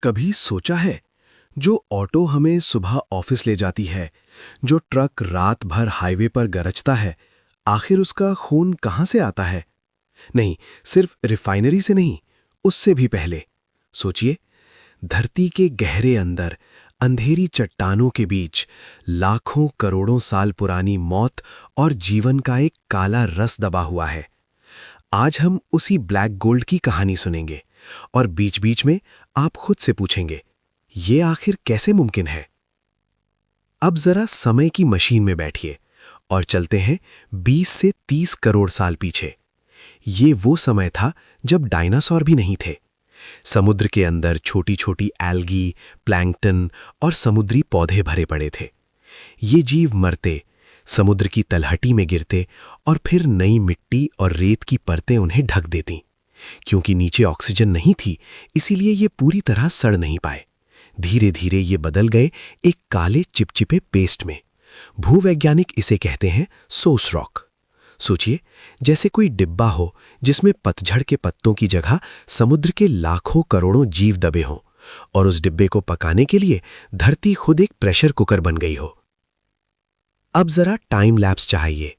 कभी सोचा है, जो ऑटो हमें सुबह ऑफिस ले जाती है, जो ट्रक रात भर हाईवे पर गरजता है, आखिर उसका खून कहाँ से आता है? नहीं, सिर्फ रिफाइनरी से नहीं, उससे भी पहले। सोचिए, धरती के गहरे अंदर, अंधेरी चट्टानों के बीच, लाखों करोड़ों साल पुरानी मौत और जीवन का एक काला रस दबा हुआ है। आज हम उसी ब्लैक गोल्ड की कहानी सुनेंगे और बीच-बीच में आप खुद से पूछेंगे, ये आखिर कैसे मुमकिन है? अब जरा समय की मशीन में बैठिए और चलते हैं 20 से 30 करोड़ साल पीछे। ये वो समय था जब डायनासोर भी नहीं थे। समुद्र के अंदर छोटी-छोटी एल्गी, प्लैंकटन और समुद्री पौधे भरे पड़े थे। ये जीव मरते, समुद्र की तलहटी में गिरते और फिर नई मिट्टी और रेत की परतें उन्हें ढक देतीं। क्योंकि नीचे ऑक्सीजन नहीं थी, इसीलिए ये पूरी तरह सड़ नहीं पाए। धीरे धीरे ये बदल गए एक काले चिपचिपे पेस्ट में। भूवैज्ञानिक इसे कहते हैं सोस रॉक। सोचिए, जैसे कोई डिब्बा हो जिसमें पतझड़ के पत्तों की जगह समुद्र के लाखों करोड़ों जीव दबे हों, और उस डिब्बे को पकाने के लिए धरती खुद एक प्रेशर कुकर बन गई हो। अब जरा टाइम लैप्स चाहिए।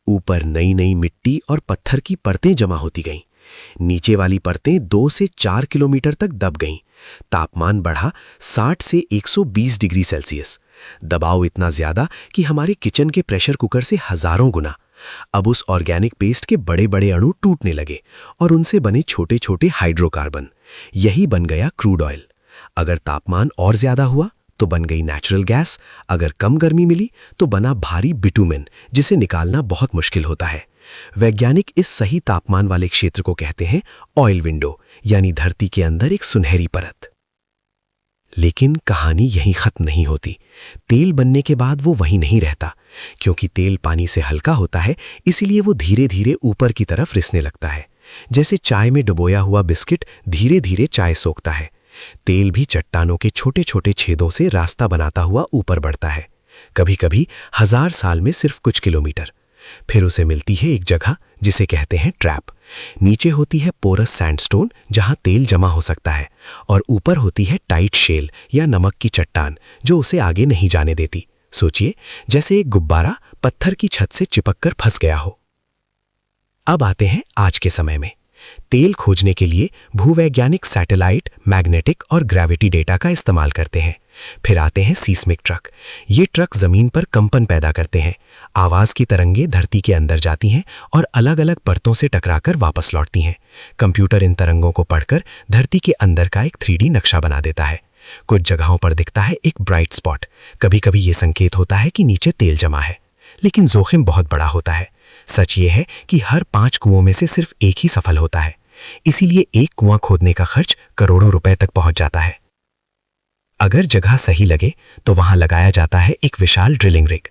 ऊपर नई नई मिट्टी और पत्थर की परतें जमा होती गईं। नीचे वाली परतें 2 से 4 किलोमीटर तक दब गईं। तापमान बढ़ा 60 से 120 डिग्री सेल्सियस। दबाव इतना ज्यादा कि हमारे किचन के प्रेशर कुकर से हजारों गुना। अब उस ऑर्गेनिक पेस्ट के बड़े बड़े अणु टूटने लगे और उनसे बने छोटे छोटे हाइड्रोकार्बन। यही बन गया क्रूड ऑयल। अगर तापमान और ज्यादा हुआ तो बन गई नेचुरल गैस। अगर कम गर्मी मिली तो बना भारी बिटुमेन, जिसे निकालना बहुत मुश्किल होता है। वैज्ञानिक इस सही तापमान वाले क्षेत्र को कहते हैं ऑयल विंडो, यानी धरती के अंदर एक सुनहरी परत। लेकिन कहानी यहीं खत्म नहीं होती। तेल बनने के बाद वो वहीं नहीं रहता। क्योंकि तेल पानी से हल्का होता है, इसीलिए वो धीरे धीरे ऊपर की तरफ रिसने लगता है। जैसे चाय में डुबोया हुआ बिस्किट धीरे धीरे चाय सोखता है, तेल भी चट्टानों के छोटे छोटे छेदों से रास्ता बनाता हुआ ऊपर बढ़ता है। कभी कभी 1000 साल में सिर्फ कुछ किलोमीटर। फिर उसे मिलती है एक जगह जिसे कहते हैं ट्रैप। नीचे होती है पोरस सैंडस्टोन, जहां तेल जमा हो सकता है, और ऊपर होती है टाइट शेल या नमक की चट्टान, जो उसे आगे नहीं जाने देती। सोचिए, जैसे एक गुब्बारा पत्थर की छत से चिपककर फंस गया हो। अब आते हैं आज के समय में। तेल खोजने के लिए भूवैज्ञानिक सैटेलाइट, मैग्नेटिक और ग्रेविटी डेटा का इस्तेमाल करते हैं। फिर आते हैं सीस्मिक ट्रक। ये ट्रक जमीन पर कंपन पैदा करते हैं। आवाज की तरंगें धरती के अंदर जाती हैं और अलग अलग परतों से टकराकर वापस लौटती हैं। कंप्यूटर इन तरंगों को पढ़कर धरती के अंदर का एक 3D नक्शा बना देता है। कुछ जगहों पर दिखता है एक ब्राइट स्पॉट। कभी कभी ये संकेत होता है कि नीचे तेल जमा है। लेकिन जोखिम बहुत बड़ा होता है। सच ये है कि हर 5 कुओं में से सिर्फ एक ही सफल होता है। इसीलिए एक कुआं खोदने का खर्च करोड़ों रुपए तक पहुंच जाता है। अगर जगह सही लगे तो वहां लगाया जाता है एक विशाल ड्रिलिंग रिग।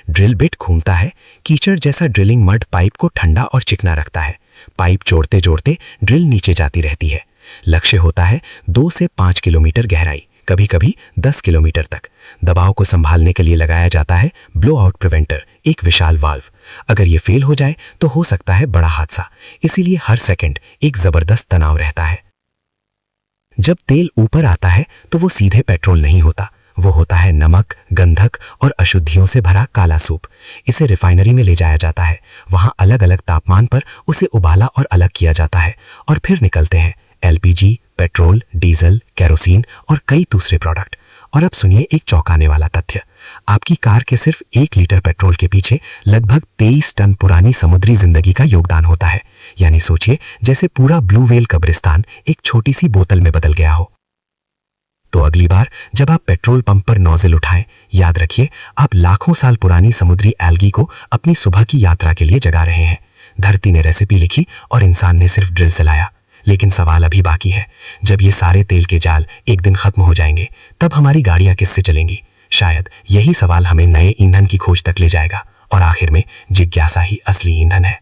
ड्रिल बिट घूमता है। कीचड़ जैसा ड्रिलिंग मड पाइप को ठंडा और चिकना रखता है। पाइप जोड़ते जोड़ते ड्रिल नीचे जाती रहती है। लक्ष्य होता है 2 से 5 किलोमीटर गहराई, कभी कभी 10 किलोमीटर तक। दबाव को संभालने के लिए लगाया जाता है ब्लो आउट प्रिवेंटर, एक विशाल वाल्व। अगर ये फेल हो जाए तो हो सकता है बड़ा हादसा। इसीलिए हर सेकंड एक जबरदस्त तनाव रहता है। जब तेल ऊपर आता है तो वो सीधे पेट्रोल नहीं होता। वो होता है नमक, गंधक और अशुद्धियों से भरा काला सूप। इसे रिफाइनरी में ले जाया जाता है। वहां अलग अलग तापमान पर उसे उबाला और अलग किया जाता है, और फिर निकलते हैं LPG, पेट्रोल, डीजल, केरोसिन और कई दूसरे प्रोडक्ट। और अब सुनिए एक चौंकाने वाला तथ्य। आपकी कार के सिर्फ 1 लीटर पेट्रोल के पीछे लगभग 23 टन पुरानी समुद्री जिंदगी का योगदान होता है। यानी सोचिए, जैसे पूरा ब्लू व्हेल कब्रिस्तान एक छोटी सी बोतल में बदल गया हो। तो अगली बार जब आप पेट्रोल पंप पर नोजल उठाएं, याद रखिए आप लाखों साल पुरानी समुद्री एल्गी को अपनी सुबह की यात्रा के लिए जगा रहे हैं। धरती ने रेसिपी लिखी और इंसान ने सिर्फ ड्रिल चलाया। लेकिन सवाल अभी बाकी है। जब ये सारे तेल के जाल एक दिन खत्म हो जाएंगे, तब हमारी गाड़ियां किससे चलेंगी? शायद यही सवाल हमें नए ईंधन की खोज तक ले जाएगा। और आखिर में जिज्ञासा ही असली ईंधन है।